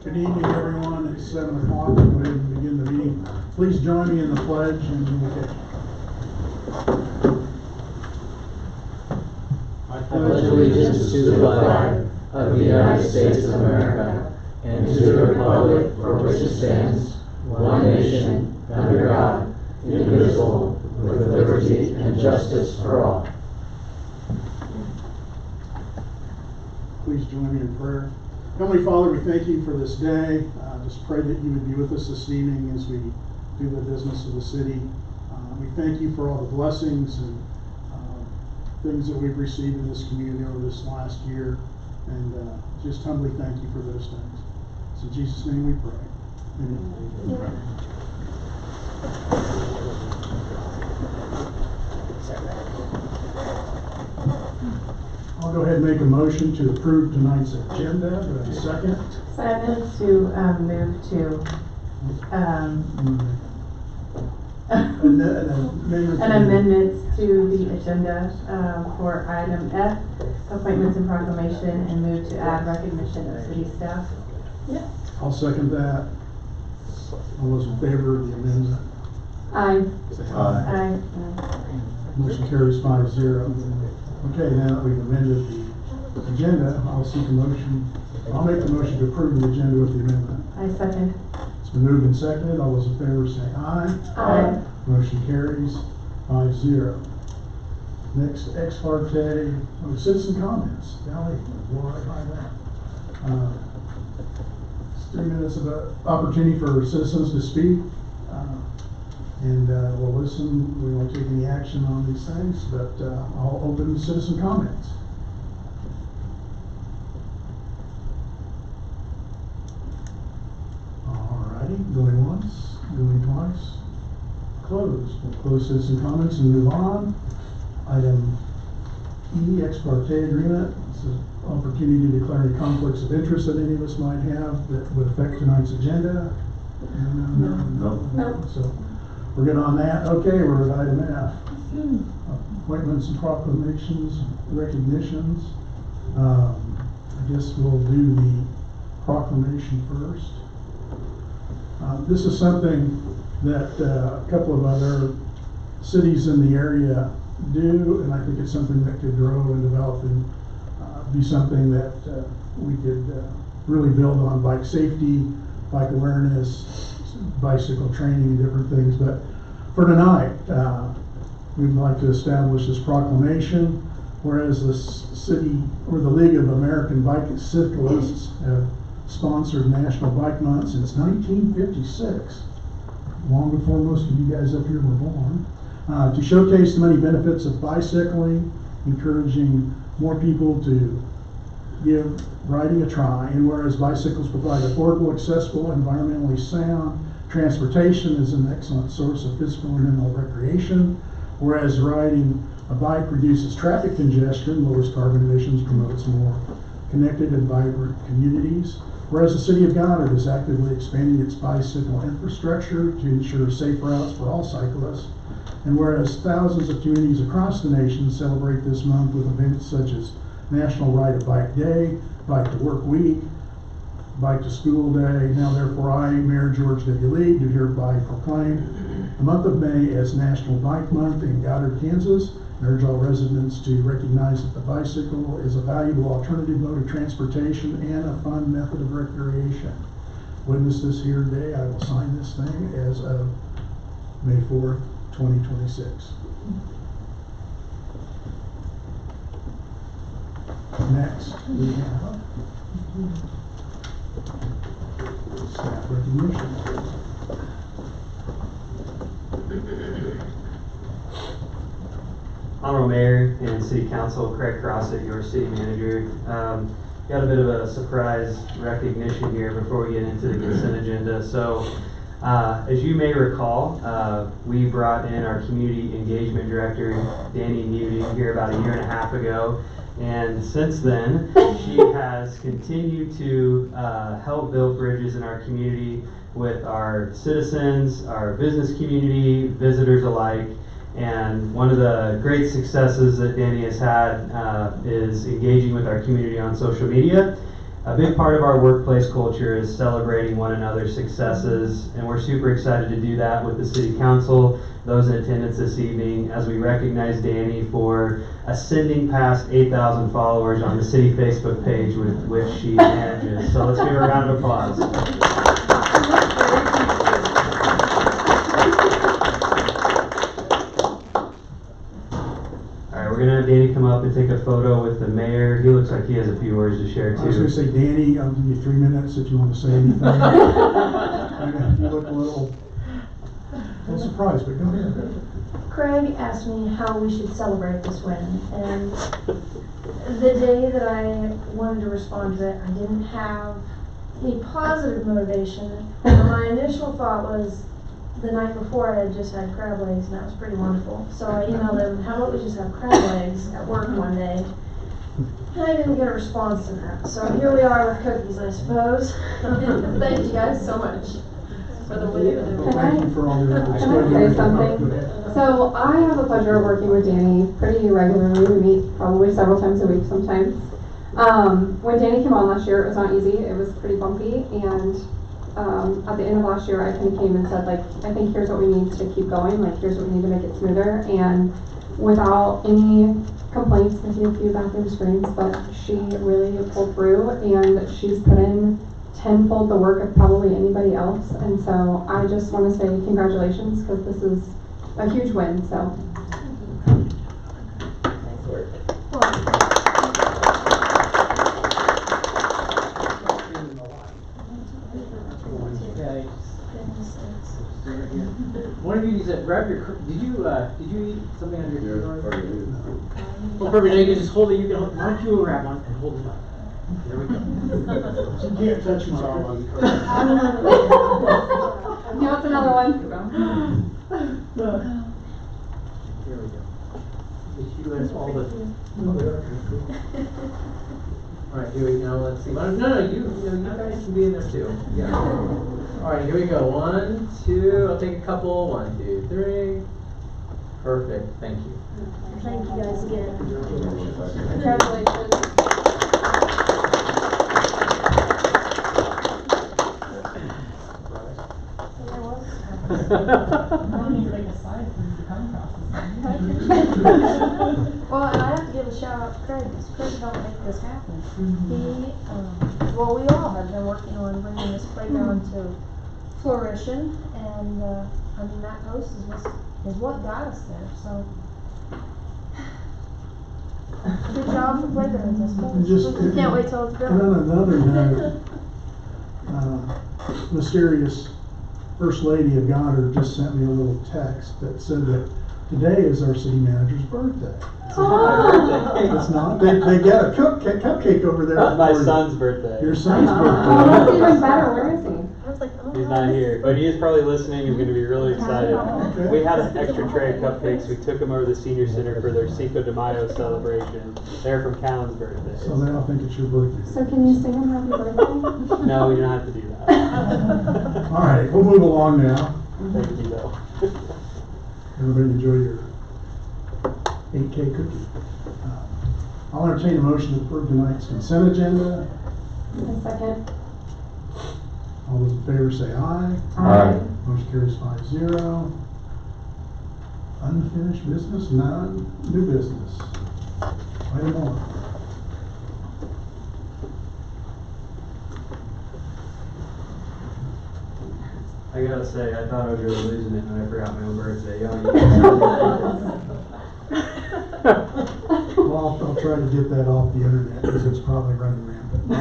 Good evening, everyone. It's 7 o'clock. We're going to begin the meeting. Please join me in the pledge and invocation. I pledge allegiance to the flag of the United States of America and to the republic for which it stands, one nation, under God, indivisible, with liberty and justice for all. Please join me in prayer. Heavenly Father, we thank you for this day. Just pray that you would be with us this evening as we do the business of the city. We thank you for all the blessings and things that we've received in this community over this last year, and just humbly thank you for those things. So in Jesus' name we pray. Amen. I'll go ahead and make a motion to approve tonight's agenda. Do I have a second? So I move to move to an amendment to the agenda for item F, appointments and proclamation, and move to add recognition of city staff. Yeah. I'll second that. All those in favor of the amendment? Aye. Say Aye. Motion carries 5-0. Okay, now that we've amended the agenda, I'll seek a motion. I'll make the motion to approve the agenda with the amendment. I second. It's been moved and seconded. All those in favor say aye. Aye. Motion carries 5-0. Next, ex parte, citizen comments. Golly, we'll right by that. It's 3 minutes of an opportunity for citizens to speak. And we'll listen. We won't take any action on these things, but I'll open citizen comments. Alrighty, going once, going twice. Closed. We'll close citizen comments and move on. Item E, ex parte agreement. This is an opportunity to declare any conflicts of interest that any of us might have that would affect tonight's agenda. No. So we're good on that. Okay, we're at item F. Appointments and proclamations, recognitions. I guess we'll do the proclamation first. This is something that a couple of other cities in the area do, and I think it's something that could grow and develop and be something that we could really build on: bike safety, bike awareness, bicycle training, and different things. But for tonight, we'd like to establish this proclamation, whereas the city or the League of American Bicyclists have sponsored National Bike Month since 1956, long before most of you guys up here were born, to showcase the many benefits of bicycling, encouraging more people to give riding a try. And whereas bicycles provide affordable, accessible, environmentally sound transportation, is an excellent source of physical and mental recreation, whereas riding a bike reduces traffic congestion, lowers carbon emissions, promotes more connected and vibrant communities, whereas the City of Goddard is actively expanding its bicycle infrastructure to ensure safe routes for all cyclists, and whereas thousands of communities across the nation celebrate this month with events such as National Ride a Bike Day, Bike to Work Week, Bike to School Day. Now therefore I, Mayor George W. Lee, do hereby proclaim the month of May as National Bike Month in Goddard, Kansas, and urge all residents to recognize that the bicycle is a valuable alternative mode of transportation and a fun method of recreation. Witness this here today. I will sign this thing as of May 4th, 2026. Next, we have staff recognition. Honorable Mayor and City Council, Craig Crossett, your City Manager. Got a bit of a surprise recognition here before we get into the consent agenda. So, as you may recall, we brought in our Community Engagement Director, Danny Muting, here about 1.5 years ago. And since then, she has continued to help build bridges in our community with our citizens, our business community, visitors alike. And one of the great successes that Danny has had is engaging with our community on social media. A big part of our workplace culture is celebrating one another's successes, and we're super excited to do that with the City Council, those in attendance this evening, as we recognize Danny for ascending past 8,000 followers on the city Facebook page with which she manages. So let's give her a round of applause. We're gonna have Danny come up and take a photo with the mayor. He looks like he has a few words to share I was gonna too. say, Danny, I'll give you 3 minutes if you want to say anything. You look a little surprised, but go ahead. Craig asked me how we should celebrate this win, and the day that I wanted to respond to it, I didn't have any positive motivation. My initial thought was the night before I had just had crab legs, and that was pretty wonderful. So I emailed him, how about we just have crab legs at work one day? And I didn't get a response to that. So here we are with cookies, I suppose. Thank you guys so much for the win. Well, thank you for all your efforts. Can I say something? So I have the pleasure of working with Danny pretty regularly. We meet probably several times a week sometimes. When Danny came on last year, it was not easy. It was pretty bumpy, and at the end of last year, I kind of came and said, like, I think here's what we need to keep going. Like, here's what we need to make it smoother. And without any complaints, I see a few bathroom screens, but she really pulled through, and she's put in tenfold the work of probably anybody else. And so I just want to say congratulations, because this is a huge win. So. Nice work. One of you needs to grab your. Did you eat something on your food? Well, perfect. Now you can just hold it. You can hold. Why don't you grab one and hold it up? There we go. You can't touch my You want another one? Here we go. Did you guys all the? All right, here we go. Let's see. No, you guys can be in there too. Yeah. All right, here we go. 1, 2. I'll take a couple. 1, 2, 3. Perfect. Thank you. Thank you guys again. Congratulations. Well, and I have to give a shout out to Craig, because Craig helped make this happen. Well, we all have been working on bringing this playground to fruition, and I mean, that post is what got us there, so. Good job for playgrounds, I And just- suppose. Can't wait till it's And on built. another note, mysterious First Lady of Goddard just sent me a little text that said that today is our city manager's birthday. It's not? They get a cupcake over there. That's my for son's birthday. Your son's Oh, that's birthday. even better. Where is he? I was like, oh. He's not here, but he is probably listening. He's going to be really excited. Okay. We had an extra tray of cupcakes. We took them over to the senior center for their Cinco de Mayo celebration. They're from Callan's birthday. So they all think it's your birthday. So can you sing him happy birthday? No, we don't have to do that. All right, we'll move along now. Thank you, though. Everybody enjoy your 8K cookie. I'll entertain a motion to approve tonight's consent agenda. A second. All those in favor say aye. Aye. Motion carries 5-0. Unfinished business, none. New business. Item 1. I gotta say, I thought I was really losing it when I forgot my own birthday. Well, I'll try to get that off the internet because it's probably running rampant.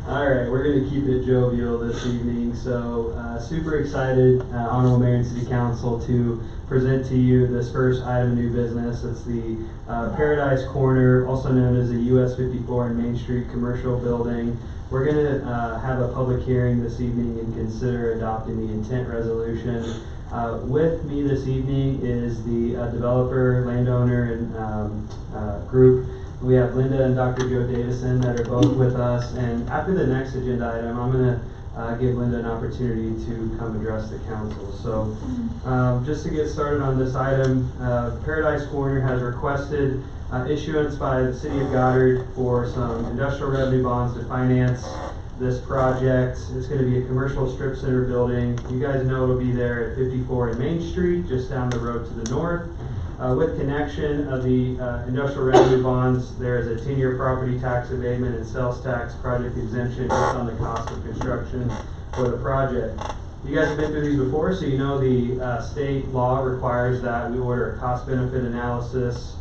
All right, we're going to keep it jovial this evening. So, super excited, Honorable Mayor and City Council, to present to you this first item of new business. It's the Paradise Corner, also known as the US 54 and Main Street Commercial Building. We're going to have a public hearing this evening and consider adopting the intent resolution. With me this evening is the developer, landowner, and group. We have Linda and Dr. Joe Davison that are both with us. And after the next agenda item, I'm going to give Linda an opportunity to come address the council. So just to get started on this item, Paradise Corner has requested issuance by the city of Goddard for some industrial revenue bonds to finance this project. It's going to be a commercial strip center building. You guys know it'll be there at 54 in Main Street, just down the road to the north. With connection of the industrial revenue bonds, there is a 10-year property tax abatement and sales tax project exemption based on the cost of construction for the project. You guys have been through these before, so you know the state law requires that we order a cost-benefit analysis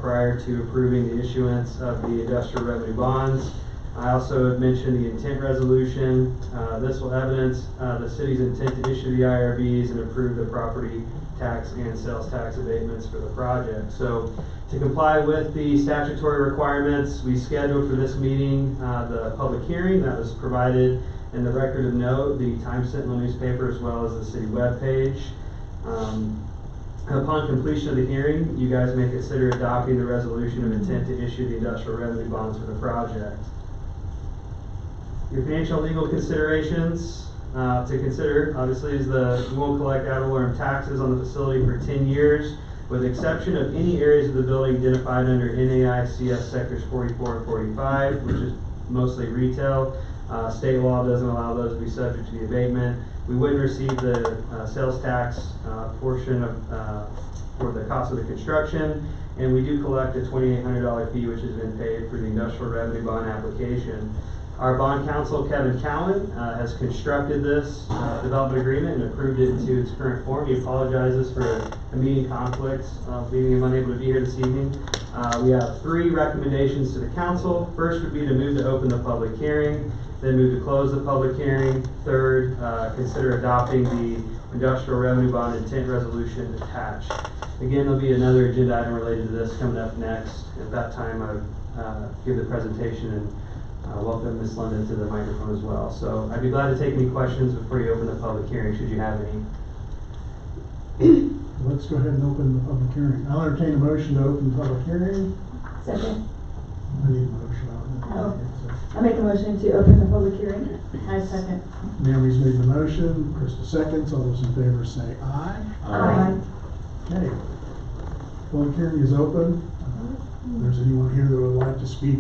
prior to approving the issuance of the industrial revenue bonds. I also have mentioned the intent resolution. This will evidence the city's intent to issue the IRBs and approve the property tax and sales tax abatements for the project. So to comply with the statutory requirements, we scheduled for this meeting the public hearing that was provided in the record of note, the Times Sentinel newspaper, as well as the city webpage. Upon completion of the hearing, you guys may consider adopting the resolution of intent to issue the industrial revenue bonds for the project. Your financial and legal considerations to consider, obviously, is we won't collect ad valorem taxes on the facility for 10 years, with the exception of any areas of the building identified under NAICS sectors 44 and 45, which is mostly retail. State law doesn't allow those to be subject to the abatement. We wouldn't receive the sales tax portion of for the cost of the construction, and we do collect a $2,800 fee, which has been paid for the industrial revenue bond application. Our bond counsel, Kevin Cowan, has constructed this development agreement and approved it into its current form. He apologizes for a meeting conflict, leaving him unable to be here this evening. We have 3 recommendations to the council. First would be to move to open the public hearing, then move to close the public hearing. Third, consider adopting the industrial revenue bond intent resolution attached. Again, there'll be another agenda item related to this coming up next. At that time, I give the presentation and welcome Ms. London to the microphone as well. So I'd be glad to take any questions before you open the public hearing, should you have any. Let's go ahead and open the public hearing. I'll entertain a motion to open the public hearing. Second. I need a motion on it. Oh. I make a motion to open the public hearing. I second. Naomi's made the motion, Krista seconds. All those in favor say aye. Aye. Okay. Public hearing is open. If there's anyone here that would like to speak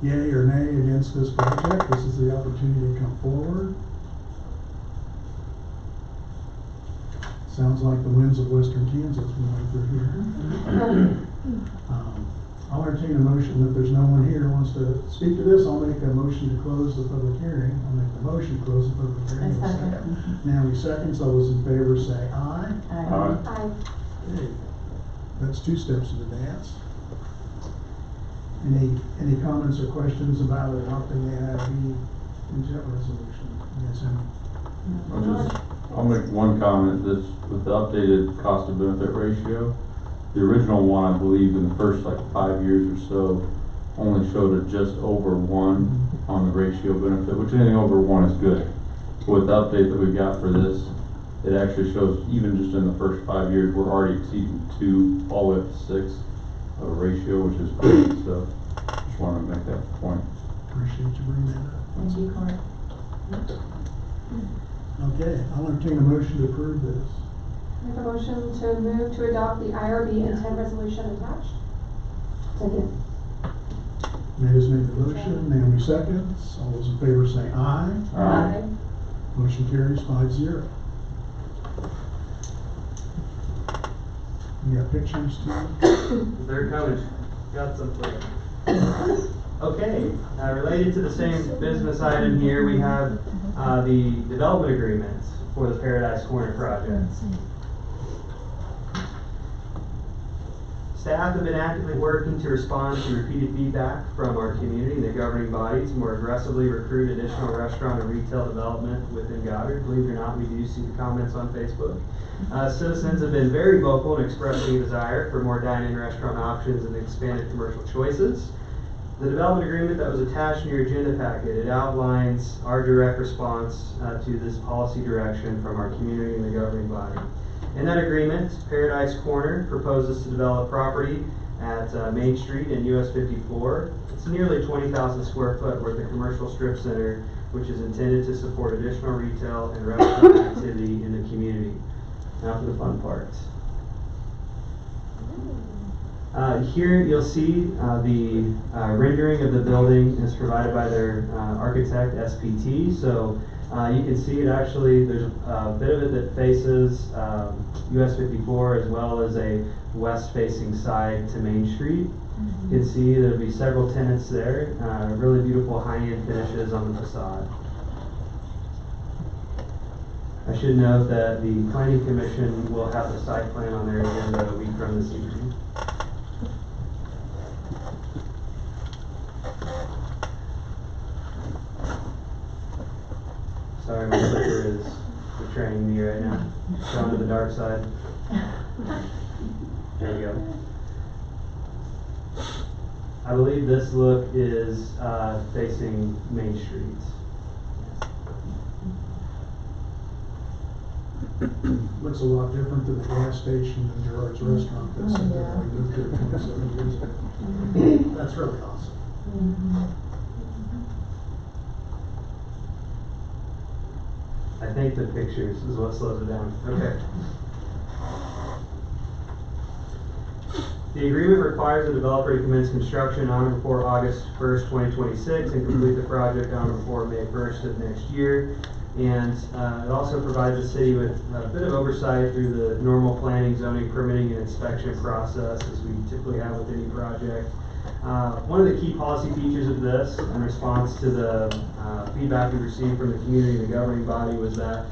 yea or nay against this project, this is the opportunity to come forward. Sounds like the winds of western Kansas moving through here. I'll entertain a motion. If there's no one here who wants to speak to this, I'll make a motion to close the public hearing. I'll make the motion to close the public hearing. I second. Naomi seconds. All those in favor say aye. Aye. Okay. That's 2 steps of the dance. Any comments or questions about adopting the IRB intent resolution? Yes, I'll make one comment. This, with the updated cost to benefit ratio, the original one, I believe, in the first 5 years or so, only showed it just over 1 on the ratio benefit, which anything over 1 is good. With the update that we got for this, it actually shows even just in the first 5 years, we're already exceeding 2 all the way up to 6 of a ratio, which is great. So just wanted to make that point. appreciate you bringing that up. Thank you, Court. Okay, I'll entertain a motion to approve this. Make a motion to move to adopt the IRB intent resolution attached. Second. Maya's made the motion, Naomi seconds. All those in favor say aye. Aye. Motion carries 5-0. You got pictures too? They're coming. Got some for you. Okay, related to the same business item here, we have the development agreement for the Paradise Corner project. Staff have been actively working to respond to repeated feedback from our community and the governing body to more aggressively recruit additional restaurant and retail development within Goddard. Believe it or not, we do see the comments on Facebook. Citizens have been very vocal in expressing a desire for more dine-in restaurant options and expanded commercial choices. The development agreement that was attached in your agenda packet, it outlines our direct response to this policy direction from our community and the governing body. In that agreement, Paradise Corner proposes to develop property at Main Street and US 54. It's a nearly 20,000 square foot worth of commercial strip center, which is intended to support additional retail and restaurant activity in the community. Now for the fun part. Here you'll see the rendering of the building is provided by their architect, SPT. So you can see it actually, there's a bit of it that faces US 54 as well as a west facing side to Main Street. You can see there'll be several tenants there, really beautiful high-end finishes on the facade. I should note that the Planning Commission will have the site plan on their agenda a week from this evening. Sorry, my clicker is betraying me right now. Going to the dark side. There we go. I believe this look is facing Main Street. Looks a lot different than the gas station and Gerard's Restaurant that's in there. We moved here 27 years ago. That's really awesome. I think the pictures is what slows it down. Okay. The agreement requires the developer to commence construction on or before August 1st, 2026 and complete the project on or before May 1st of next year. And it also provides the city with a bit of oversight through the normal planning, zoning, permitting, and inspection process as we typically have with any project. One of the key policy features of this, in response to the feedback we received from the community and the governing body, was that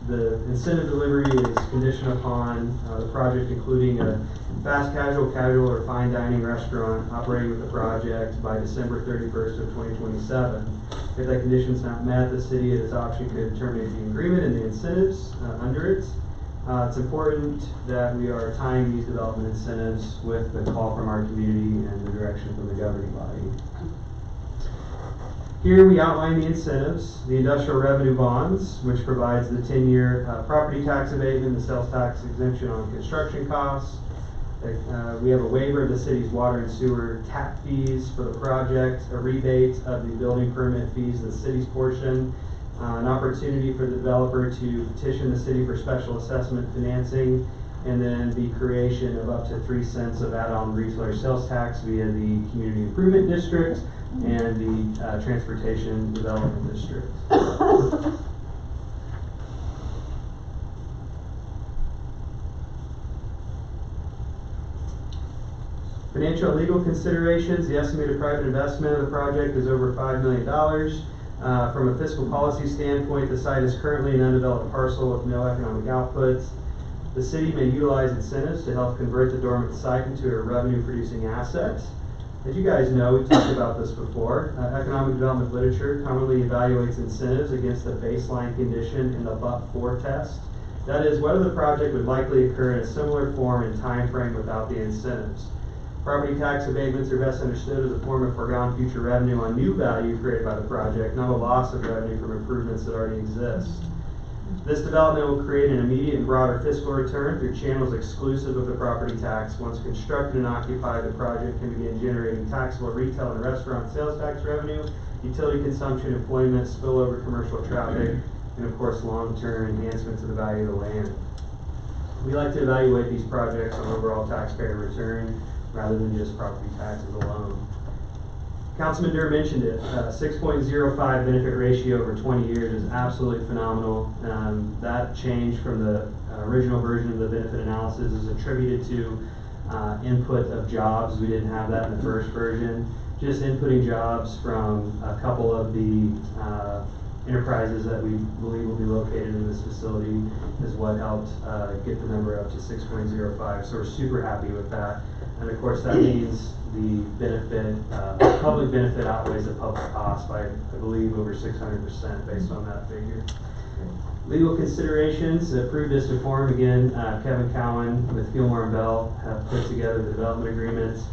the incentive delivery is conditioned upon the project including a fast casual, or fine dining restaurant operating with the project by December 31st of 2027. If that condition is not met, the city at its option could terminate the agreement and the incentives under it. It's important that we are tying these development incentives with the call from our community and the direction from the governing body. Here we outline the incentives, the industrial revenue bonds, which provides the 10-year property tax abatement, the sales tax exemption on construction costs. We have a waiver of the city's water and sewer tap fees for the project, a rebate of the building permit fees, the city's portion, an opportunity for the developer to petition the city for special assessment financing, and then the creation of up to 3 cents of add-on retailer sales tax via the Community Improvement District and the Transportation Development District. Financial and legal considerations. The estimated private investment of the project is over $5 million. From a fiscal policy standpoint, the site is currently an undeveloped parcel with no economic output. The city may utilize incentives to help convert the dormant site into a revenue-producing asset. As you guys know, we've talked about this before. Economic development literature commonly evaluates incentives against the baseline condition in the but-for test. That is, whether the project would likely occur in a similar form and time frame without the incentives. Property tax abatements are best understood as a form of foregone future revenue on new value created by the project, not a loss of revenue from improvements that already exist. This development will create an immediate and broader fiscal return through channels exclusive of the property tax. Once constructed and occupied, the project can begin generating taxable retail and restaurant sales tax revenue, utility consumption, employment, spillover commercial traffic, and of course long-term enhancement to the value of the land. We like to evaluate these projects on overall taxpayer return rather than just property taxes alone. Councilman Durr mentioned it, 6.05 benefit ratio over 20 years is absolutely phenomenal. That change from the original version of the benefit analysis is attributed to input of jobs. We didn't have that in the first version. Just inputting jobs from a couple of the enterprises that we believe will be located in this facility is what helped get the number up to 6.05. So we're super happy with that. And of course that means the benefit, public benefit outweighs the public cost by, I believe, over 600% based on that figure. Legal considerations, approved as to form. Again, Kevin Cowan with Fillmore and Bell have put together the development agreements.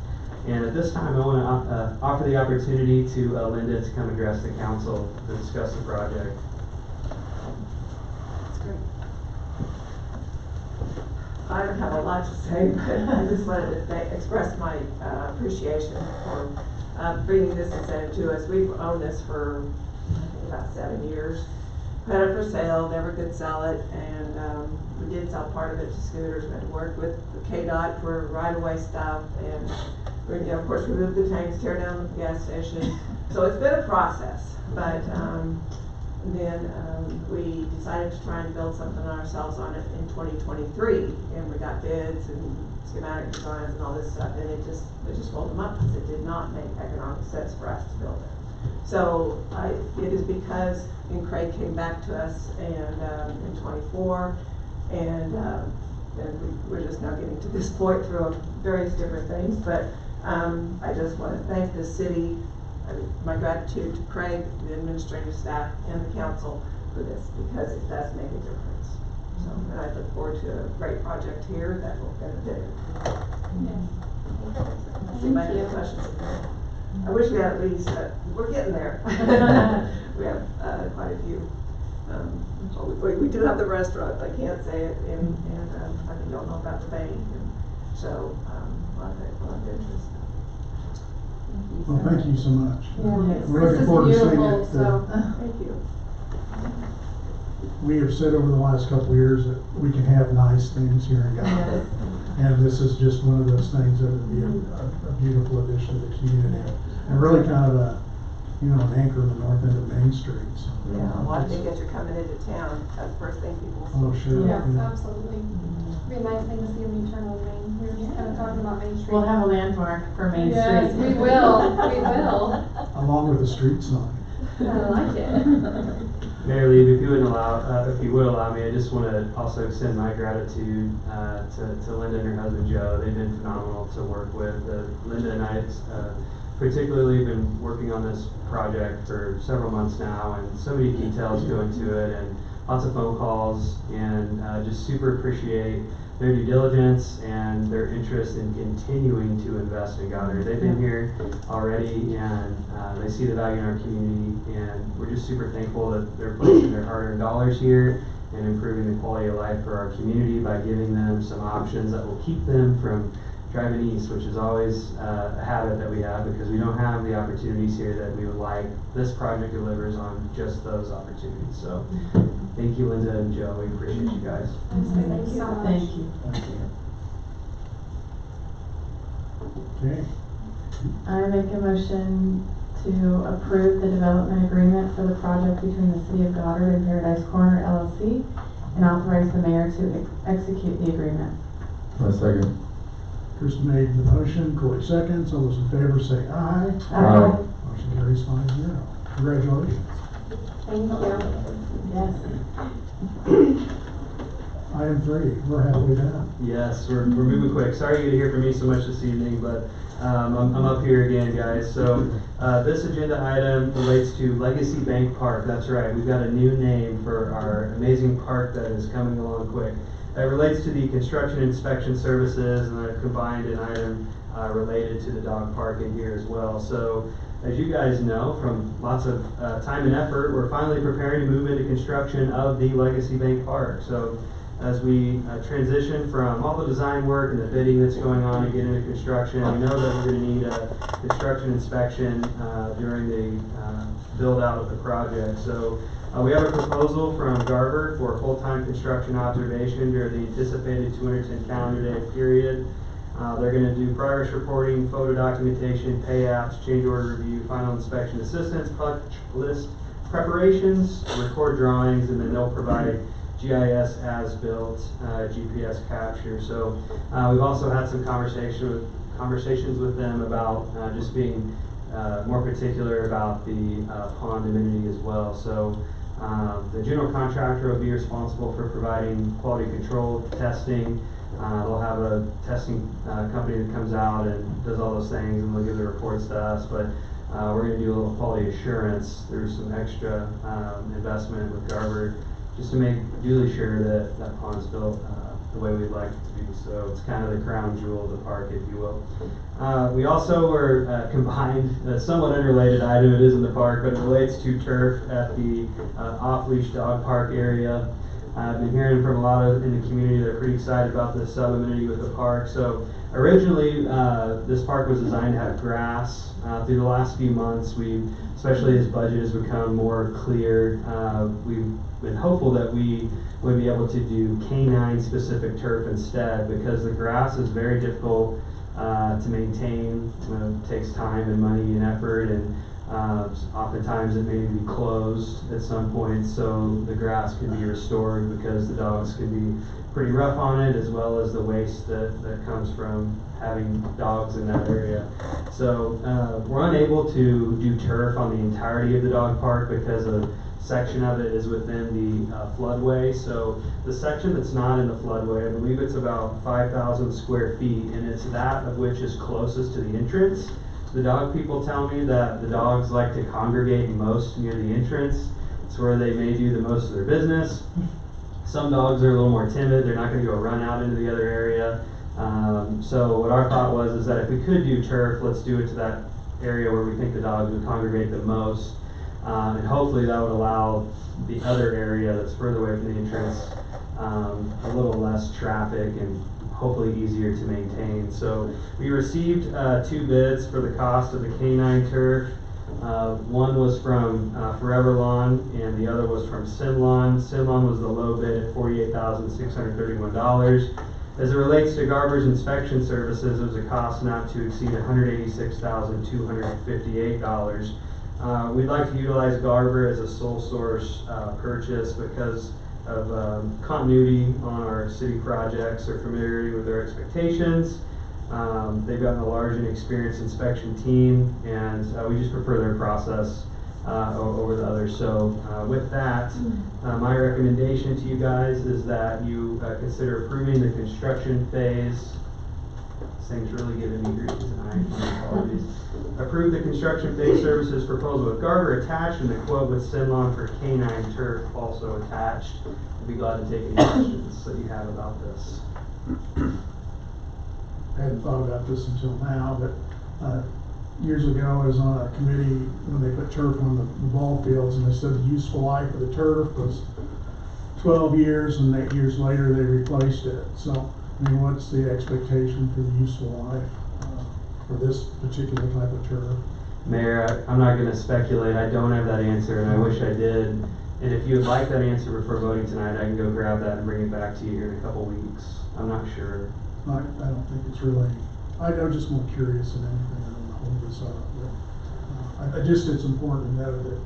And at this time, I want to offer the opportunity to Linda to come address the council to discuss the project. I don't have a lot to say, but I just wanted to express my appreciation for bringing this incentive to us. We've owned this for about 7 years. Put it for sale, never could sell it, and we did sell part of it to Scooters. We had worked with KDOT for right-of-way stuff, and we, of course, remove the tanks, tear down the gas station. So it's been a process, but then we decided to try and build something ourselves on it in 2023, and we got bids and schematic designs and all this stuff, and it just rolled them up because it did not make economic sense for us to build it. So it is because, and Craig came back to us and in 24, and we're just now getting to this point through various different things, but I just want to thank the city. My gratitude to Craig, the administrative staff, and the council for this, because it does make a difference. So, and I look forward to a great project here that will benefit it. See if I have any questions. I wish we had at least, we're getting there. We have quite a few. We do have the restaurant, I can't say it, and I think y'all know about the bank, and so a lot of interest. Well, thank you so much. Yeah, We're looking forward to seeing beautiful, it. so. Thank you. We have said over the last couple of years that we can have nice things here in Goddard. And this is just one of those things that would be a beautiful addition to the community. And really kind of an anchor in the north end of Main Street. So, Yeah, well, I think as you're coming into town, that's the first thing people see. oh, sure. Yes, Yeah. absolutely. Be a nice thing to see when you turn on Main. We were just kind of talking about Main Street. We'll have a landmark for Main Yes, Street. we will. We will. Along with the street sign. I like it. Mayor Lee, if you would allow me, I just want to also extend my gratitude to Linda and her husband Joe. They've been phenomenal to work with. Linda and I particularly been working on this project for several months now, and so many details go into it, and lots of phone calls, and just super appreciate their due diligence and their interest in continuing to invest in Goddard. They've been here already, and they see the value in our community, and we're just super thankful that they're placing their hard-earned dollars here and improving the quality of life for our community by giving them some options that will keep them from driving east, which is always a habit that we have because we don't have the opportunities here that we would like. This project delivers on just those opportunities. So thank you, Linda and Joe. We appreciate you guys. Thank you so much. Thank you. Okay. I make a motion to approve the development agreement for the project between the City of Goddard and Paradise Corner LLC and authorize the mayor to execute the agreement. My second. Kristen made the motion, Corey seconds. All those in favor say aye. Aye. Motion carries 5-0. Congratulations. Thank you. Yes. Item 3, we're halfway down. Yes, we're moving quick. Sorry you to hear from me so much this evening, but I'm up here again, guys. So this agenda item relates to Legacy Bank Park. That's right, we've got a new name for our amazing park that is coming along quick. It relates to the construction inspection services, and I've combined an item related to the dog park in here as well. So as you guys know from lots of time and effort, we're finally preparing to move into construction of the Legacy Bank Park. So as we transition from all the design work and the bidding that's going on and get into construction, we know that we're going to need a construction inspection during the build out of the project. So we have a proposal from Garver for full-time construction observation during the anticipated 210 calendar day period. They're going to do progress reporting, photo documentation, pay apps, change order review, final inspection assistance, punch list preparations, record drawings, and then they'll provide GIS as-built, GPS capture. So we've also had some conversations with them about just being more particular about the pond amenity as well. So the general contractor will be responsible for providing quality control testing. They'll have a testing company that comes out and does all those things, and they'll give the reports to us. But we're going to do a little quality assurance. There's some extra investment with Garver just to make duly sure that that pond's built the way we'd like it to be. So it's kind of the crown jewel of the park, if you will. We also were combined a somewhat unrelated item. It is in the park, but it relates to turf at the off-leash dog park area. I've been hearing from a lot of in the community, they're pretty excited about this sub-amenity with the park. So originally, this park was designed to have grass. Through the last few months, especially as budget has become more clear, we've been hopeful that we would be able to do canine specific turf instead, because the grass is very difficult to maintain. It takes time and money and effort, and oftentimes it may be closed at some point, so the grass can be restored, because the dogs can be pretty rough on it, as well as the waste that comes from having dogs in that area. So we're unable to do turf on the entirety of the dog park because a section of it is within the floodway. So the section that's not in the floodway, I believe it's about 5,000 square feet, and it's that of which is closest to the entrance. The dog people tell me that the dogs like to congregate most near the entrance. It's where they may do the most of their business. Some dogs are a little more timid. They're not going to go run out into the other area. So what our thought was is that if we could do turf, let's do it to that area where we think the dogs would congregate the most. And hopefully that would allow the other area that's further away from the entrance a little less traffic and hopefully easier to maintain. So we received 2 bids for the cost of the canine turf. One was from Forever Lawn, and the other was from Simlawn. Simlawn was the low bid at $48,631. As it relates to Garber's inspection services, it was a cost not to exceed $186,258. We'd like to utilize Garber as a sole source purchase because of continuity on our city projects or familiarity with their expectations. They've gotten a large and experienced inspection team, and we just prefer their process over the others. So with that, my recommendation to you guys is that you consider approving the construction phase. This thing's really giving me grief tonight. My apologies. Approve the construction phase services proposal with Garber attached, and the quote with Simlawn for canine turf also attached. I'd be glad to take any questions that you have about this. I hadn't thought about this until now, but years ago I was on a committee when they put turf on the ball fields, and they said the useful life of the turf was 12 years, and 8 years later they replaced it. So, I mean, what's the expectation for the useful life for this particular type of turf? Mayor, I'm not going to speculate. I don't have that answer, and I wish I did. And if you would like that answer before voting tonight, I can go grab that and bring it back to you here in a couple weeks. I'm not sure. I don't think it's really, I'm just more curious than anything. I don't want to hold this up, but it's important to know that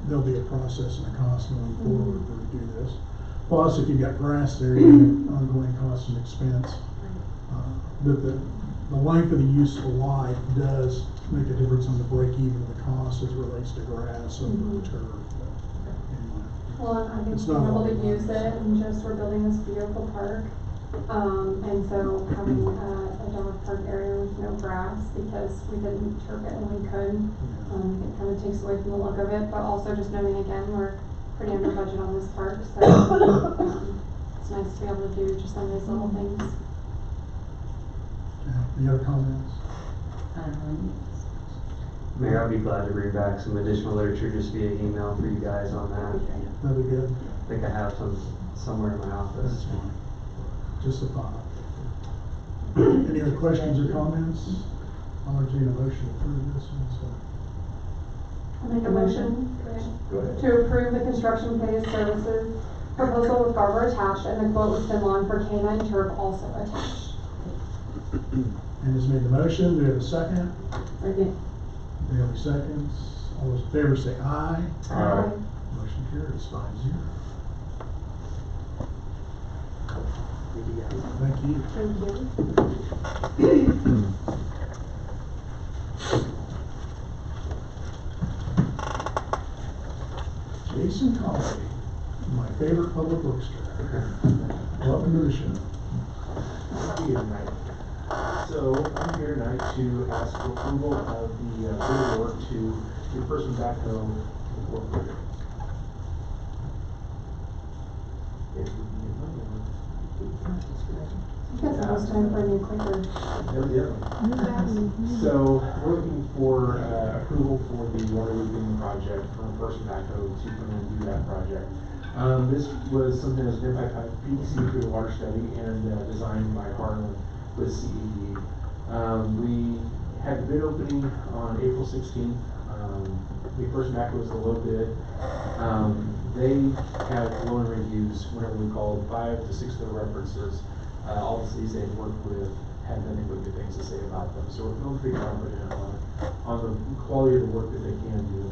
there'll be a process and a cost moving forward to do this. Plus, if you've got grass there, you have ongoing cost and expense. But the length of the useful life does make a difference on the break even of the cost as it relates to grass over turf. But anyway. Well, I think It's being not able to all use about it, and just we're building this beautiful park. And so having a dog park area with no grass because we didn't turf it when we could, it kind of takes away from the look of it, but also just knowing again, we're pretty under budget on this park, so it's nice to be able to do just some of these little things. Any other comments? Mayor, I'd be glad to bring back some additional literature just via email for you guys on that. That'd be good. I think I have some somewhere in my office. That's fine. Just a thought. Any other questions or comments? I'll entertain a motion to approve this one. I'll make a motion to approve the construction phase services proposal with Garber attached, and the quote with Simlawn for canine turf also attached. And has made the motion. Do we have a second? Second. Bailey seconds. All those in favor say aye. Aye. Motion carries 5-0. Thank you. Thank you. Jason Colley, my favorite public works director. Welcome to the show. Thank you tonight. So I'm here tonight to ask for approval of the bid award to Your Person Backhoe Incorporated. If we can get money on it. I guess it was time for a new clicker. So we're looking for approval for the water looping project from Person Backhoe to come in and do that project. This was something that was identified by PDC through the water study and designed by Harlan with CED. We had the bid opening on April 16th. The first back was the low bid. They had glowing reviews whenever we called 5 to 6 of the references. All the cities they've worked with had nothing but good things to say about them. So we're feeling pretty confident on the quality of the work that they can do.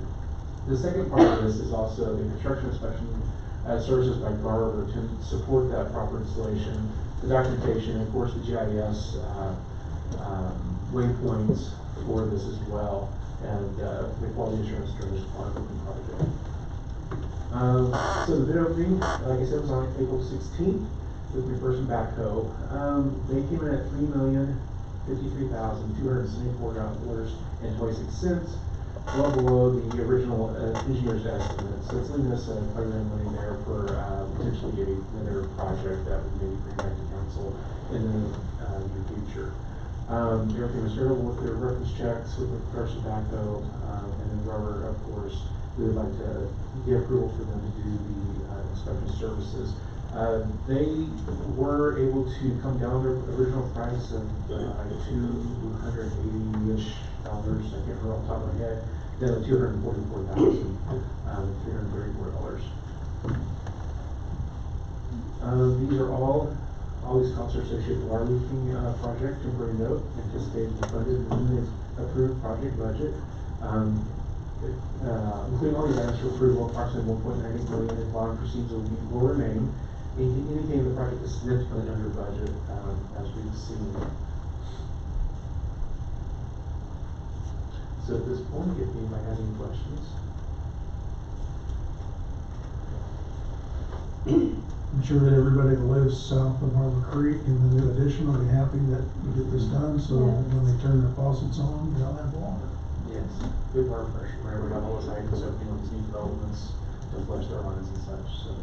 The second part of this is also the construction inspection services by Garver to support that proper installation, the documentation, and of course the GIS waypoints for this as well, and the quality assurance during this ongoing project. So the bid opening, like I said, was on April 16th with McPherson Backhoe. They came in at $3,053,274.26, well below the original engineer's estimate. So it's leaving us quite a bit of money there for potentially another project that would maybe bring back to council in the near future. Everything was favorable with their reference checks with McPherson Backhoe, and then Garver, of course, we would like to get approval for them to do the inspection services. They were able to come down their original price of $280-ish. I can't remember off the top of my head. Down to $244,334. These are all these costs are associated with the water leaking project. Temporary note anticipated and funded within the approved project budget. Including all these items for approval, approximately $1.98 million in bond proceeds will remain. Anything in the project is significantly under budget, as we've seen. So at this point, if anybody has any questions. I'm sure that everybody that lives south of Harbor Creek and the new addition will be happy that we get this done, so when they turn their faucets on, they'll have water. Yes, good water pressure, wherever we have all those items, opening on these new developments to flush their lines and such, so.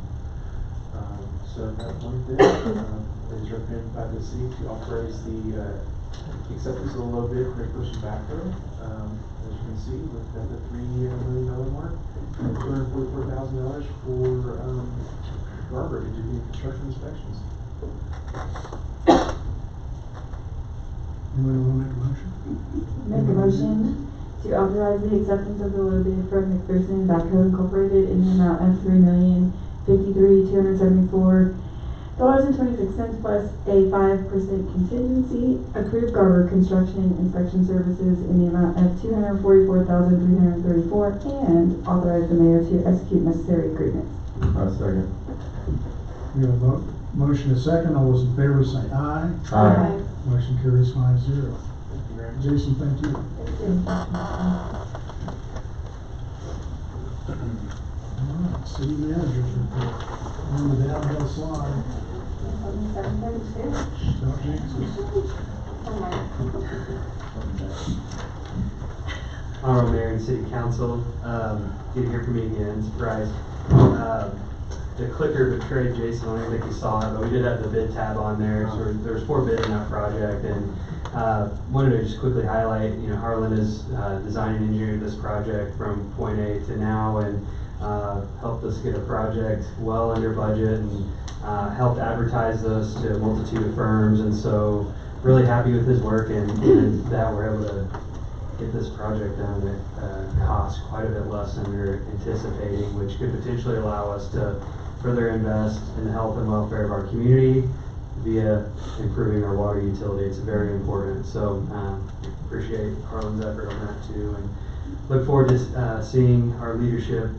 So at that point then, it is recommended by the city to authorize the acceptance of the low bid for McPherson Backhoe. As you can see, with the $3 million mark, and $244,000 for Garver to do the construction inspections. Anybody want to make a motion? Make a motion to authorize the acceptance of the low bid from McPherson Backhoe Incorporated in the amount of $3,053,274.26 plus a 5% contingency. Approve Garver Construction Inspection Services in the amount of $244,334 and authorize the mayor to execute necessary agreements. Second. We have a motion and a second. All those in favor say aye. Aye. Motion carries 5-0. Thank you very much. Jason, thank you. Alright, city managers report. On the downhill slide. Don't jinx us. Honorable Mayor and City Council, good to hear from me again, surprise. The clicker betrayed Jason, I don't even think he saw it, but we did have the bid tab on there, so there's 4 bids in that project, and wanted to just quickly highlight, Harlan has designed and engineered this project from point A to now, and helped us get a project well under budget, and helped advertise those to a multitude of firms, and so really happy with his work, and that we're able to get this project done at cost quite a bit less than we were anticipating, which could potentially allow us to further invest in the health and welfare of our community via improving our water utility. It's very important. So appreciate Harlan's effort on that too, and look forward to seeing our leadership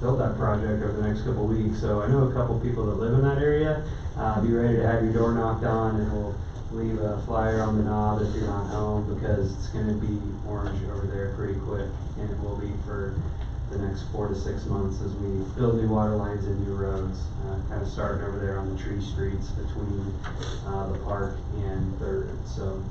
build that project over the next couple weeks. So I know a couple people that live in that area. Be ready to have your door knocked on, and we'll leave a flyer on the knob if you're not home, because it's going to be orange over there pretty quick, and it will be for the next 4 to 6 months as we build new water lines and new roads, kind of starting over there on the tree streets between the park and 3rd. So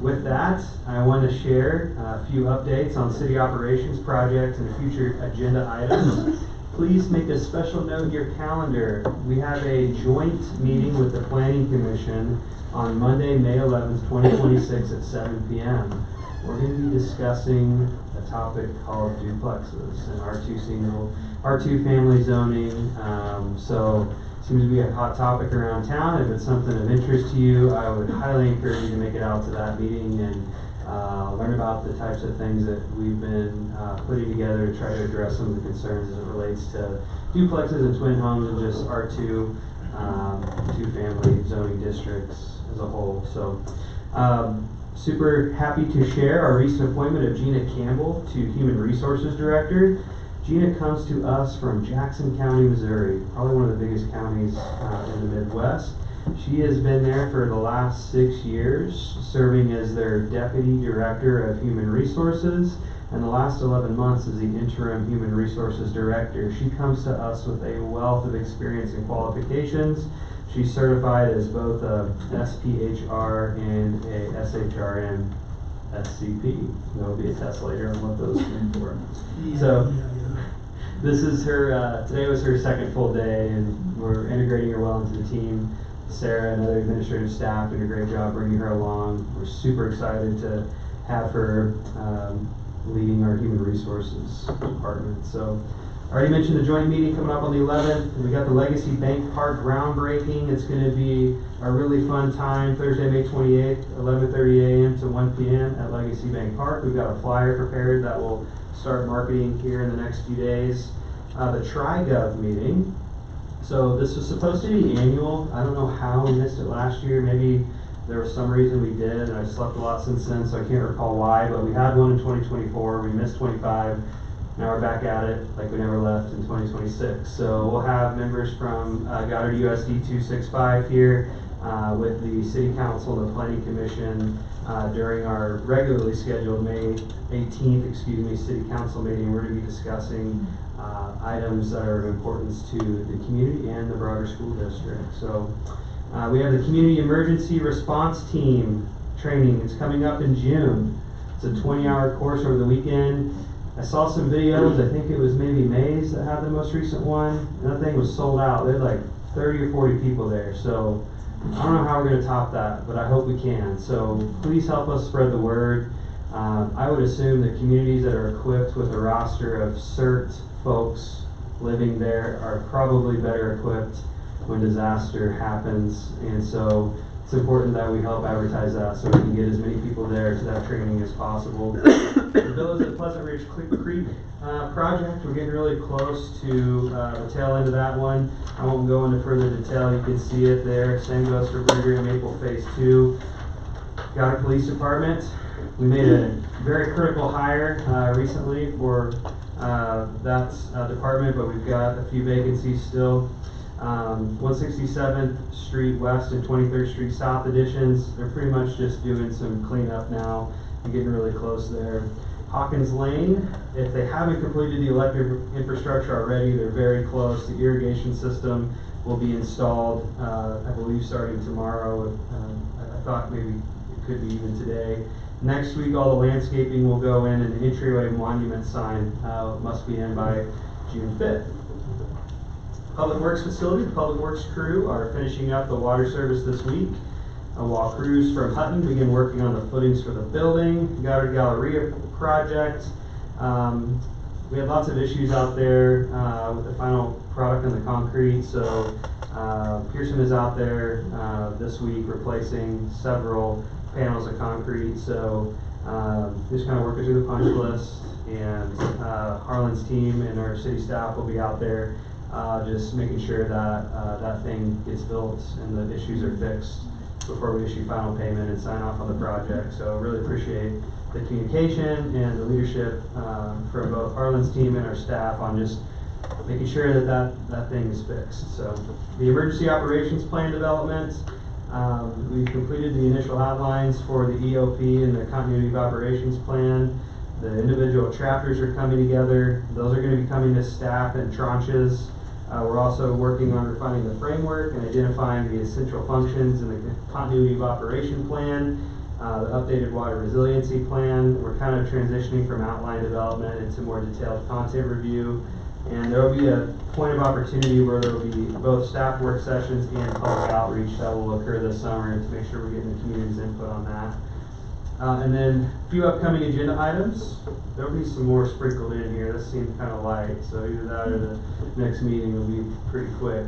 with that, I want to share a few updates on city operations projects and future agenda items. Please make a special note in your calendar. We have a joint meeting with the Planning Commission on Monday, May 11th, 2026 at 7 p.m. We're going to be discussing a topic called duplexes and R2 family zoning. So seems to be a hot topic around town. If it's something of interest to you, I would highly encourage you to make it out to that meeting and learn about the types of things that we've been putting together to try to address some of the concerns as it relates to duplexes and twin homes and just R2 two-family zoning districts as a whole. So super happy to share our recent appointment of Gina Campbell to Human Resources Director. Gina comes to us from Jackson County, Missouri, probably one of the biggest counties in the Midwest. She has been there for the last 6 years, serving as their Deputy Director of Human Resources, and the last 11 months as the Interim Human Resources Director. She comes to us with a wealth of experience and qualifications. She's certified as both a SPHR and a SHRM SCP. There'll be a test later on what those stand for. So this is her, today was her second full day, and we're integrating her well into the team. Sarah and other administrative staff did a great job bringing her along. We're super excited to have her leading our human resources department. So I already mentioned the joint meeting coming up on the 11th. We got the Legacy Bank Park groundbreaking. It's going to be a really fun time, Thursday, May 28th, 11:30 a.m. to 1 p.m. at Legacy Bank Park. We've got a flyer prepared that will start marketing here in the next few days. The TriGov meeting. So this was supposed to be annual. I don't know how we missed it last year. Maybe there was some reason we did, and I've slept a lot since then, so I can't recall why, but we had one in 2024. We missed 25. Now we're back at it like we never left in 2026. So we'll have members from Goddard USD 265 here with the City Council and the Planning Commission during our regularly scheduled May 18th, City Council meeting. We're going to be discussing items that are of importance to the community and the broader school district. So we have the Community Emergency Response Team training. It's coming up in June. It's a 20-hour course over the weekend. I saw some videos. I think it was maybe Mays that had the most recent one. And that thing was sold out. They had like 30 or 40 people there. So I don't know how we're going to top that, but I hope we can. So please help us spread the word. I would assume that communities that are equipped with a roster of CERT folks living there are probably better equipped when disaster happens. And so it's important that we help advertise that so we can get as many people there to that training as possible. The Villas at Pleasant Ridge Creek project, we're getting really close to the tail end of that one. I won't go into further detail. You can see it there. Same goes for Gregory and Maple Phase 2. Goddard Police Department. We made a very critical hire recently for that department, but we've got a few vacancies still. 167th Street West and 23rd Street South additions. They're pretty much just doing some cleanup now and getting really close there. Hawkins Lane, if they haven't completed the electric infrastructure already, they're very close. The irrigation system will be installed, I believe, starting tomorrow. I thought maybe it could be even today. Next week, all the landscaping will go in, and the entryway monument sign must be in by June 5th. Public Works facility, the Public Works crew are finishing up the water service this week. While crews from Hutton begin working on the footings for the building, Goddard Galleria project. We had lots of issues out there with the final product on the concrete, so Pearson is out there this week replacing several panels of concrete, so just kind of working through the punch list, and Harlan's team and our city staff will be out there just making sure that that thing gets built and the issues are fixed before we issue final payment and sign off on the project. So really appreciate the communication and the leadership from both Harlan's team and our staff on just making sure that that thing is fixed. So the emergency operations plan development, we've completed the initial outlines for the EOP and the continuity of operations plan. The individual chapters are coming together. Those are going to be coming to staff in tranches. We're also working on refining the framework and identifying the essential functions in the continuity of operation plan, the updated water resiliency plan. We're kind of transitioning from outline development into more detailed content review. And there will be a point of opportunity where there will be both staff work sessions and public outreach that will occur this summer to make sure we're getting the community's input on that. And then a few upcoming agenda items. There'll be some more sprinkled in here. This seemed kind of light, so either that or the next meeting will be pretty quick.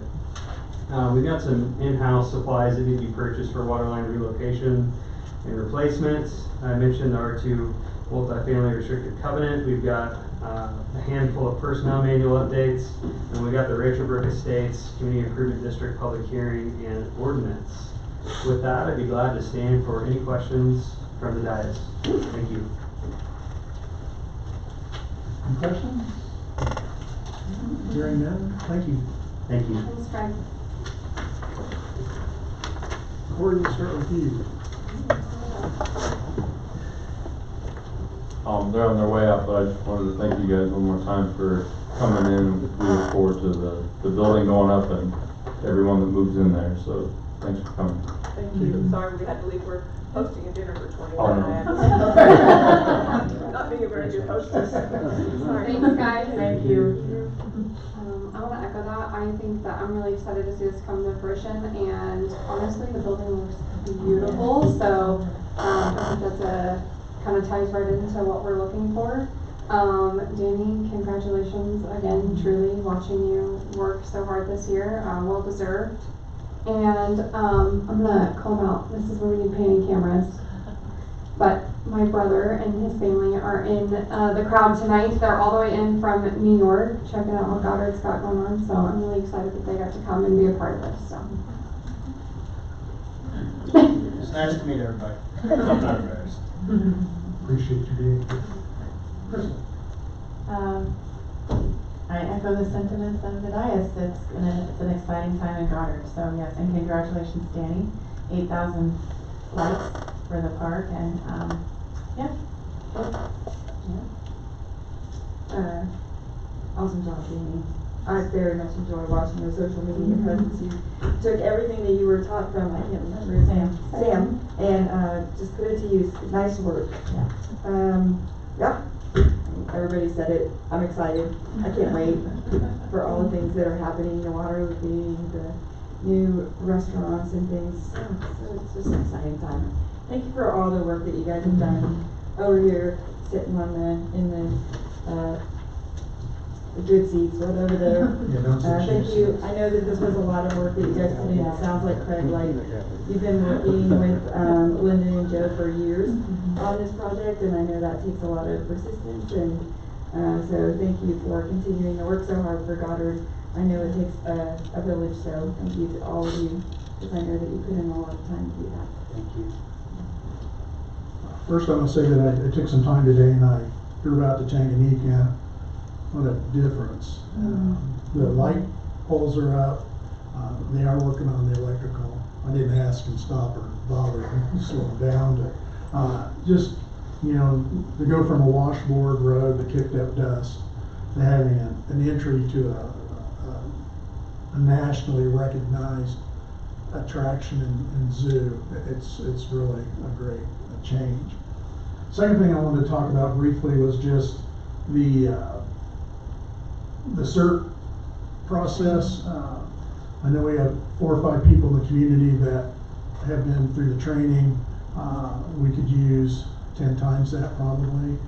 We've got some in-house supplies that need to be purchased for water line relocation and replacements. I mentioned the R2 multifamily restricted covenant. We've got a handful of personnel manual updates, and we got the Rachel Brook Estates Community Improvement District public hearing and ordinance. With that, I'd be glad to stand for any questions from the dais. Thank you. Any questions? Hearing none, thank you. Thank you. Thanks, Craig. Corey, we'll start with you. They're on their way out, but I just wanted to thank you guys one more time for coming in. We look forward to the building going up and everyone that moves in there, so thanks for coming. Thank you. Sorry we had to leave. We're hosting a dinner for 21. Oh, no. Not being a very good hostess. Sorry. Thanks, guys. Thank you. I want to echo that. I think that I'm really excited to see this come to fruition, and honestly, the building looks beautiful. So I think that's kind of ties right into what we're looking for. Danny, congratulations again. Truly, watching you work so hard this year, well deserved. And I'm gonna call them out. This is where we need painting cameras. But my brother and his family are in the crowd tonight. They're all the way in from New York, checking out what Goddard's got going on. So I'm really excited that they got to come and be a part of this. So. It's nice to meet everybody. I'm not embarrassed. Appreciate you being here. Crystal. I echo the sentiments of the dais. It's an exciting time in Goddard. So yes, and congratulations, Danny. 8,000 lights for the park, and yeah. Awesome job, Danny. I very much enjoy watching your social media presence. You took everything that you were taught from, I can't remember his name, Sam, and just put it to use. Nice work. Yeah. Yeah. Everybody said it. I'm excited. I can't wait for all the things that are happening, the water lagoon, the new restaurants and things. So it's just an exciting time. Thank you for all the work that you guys have done over here, sitting on the good seats right over there. Thank you. I know that this was a lot of work that you guys put in. It sounds like, Craig, like you've been working with Linda and Joe for years on this project, and I know that takes a lot of persistence, and so thank you for continuing to work so hard for Goddard. I know it takes a village, so thank you to all of you, because I know that you put in a lot of time to do that. Thank you. First, I'm going to say that I took some time today and I drove out to Tanganyika. What a difference. The light poles are up. They are working on the electrical. I didn't ask and stop or bother and slow them down. To, just, you know, to go from a washboard road that kicked up dust to having an entry to a nationally recognized attraction and zoo. It's really a great change. Second thing I wanted to talk about briefly was just the CERT process. I know we have 4 or 5 people in the community that have been through the training. We could use 10 times that probably.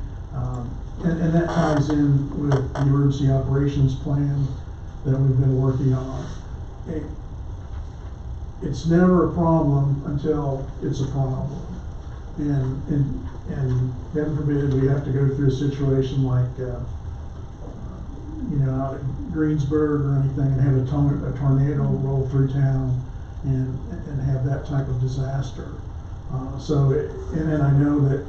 And that ties in with the emergency operations plan that we've been working on. It's never a problem until it's a problem. And heaven forbid we have to go through a situation like you know, out at Greensburg or anything, and have a tornado roll through town and have that type of disaster. And I know that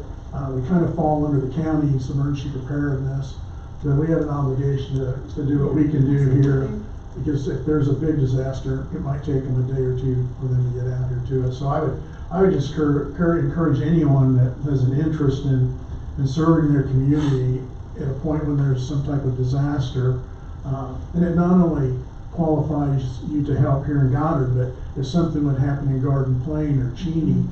we kind of fall under the county's emergency preparedness, but we have an obligation to do what we can do here, because if there's a big disaster, it might take them a day or two for them to get out here to it. So I would just encourage anyone that has an interest in serving their community at a point when there's some type of disaster, and it not only qualifies you to help here in Goddard, but if something would happen in Garden Plain or Cheney,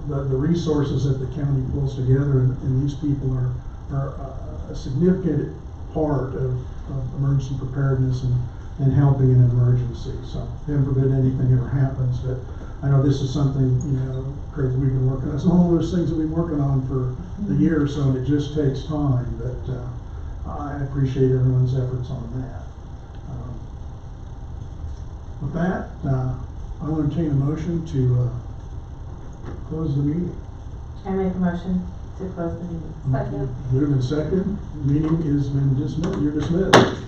the resources that the county pulls together, and these people are a significant part of emergency preparedness and helping in an emergency. So, heaven forbid anything ever happens, but I know this is something, Craig, we've been working on. It's one of those things that we've been working on for a year or so, and it just takes time, but I appreciate everyone's efforts on that. With that, I'll entertain a motion to close the meeting. I make a motion to close the meeting. Second. Moved and second, meeting has been dismissed, you're dismissed.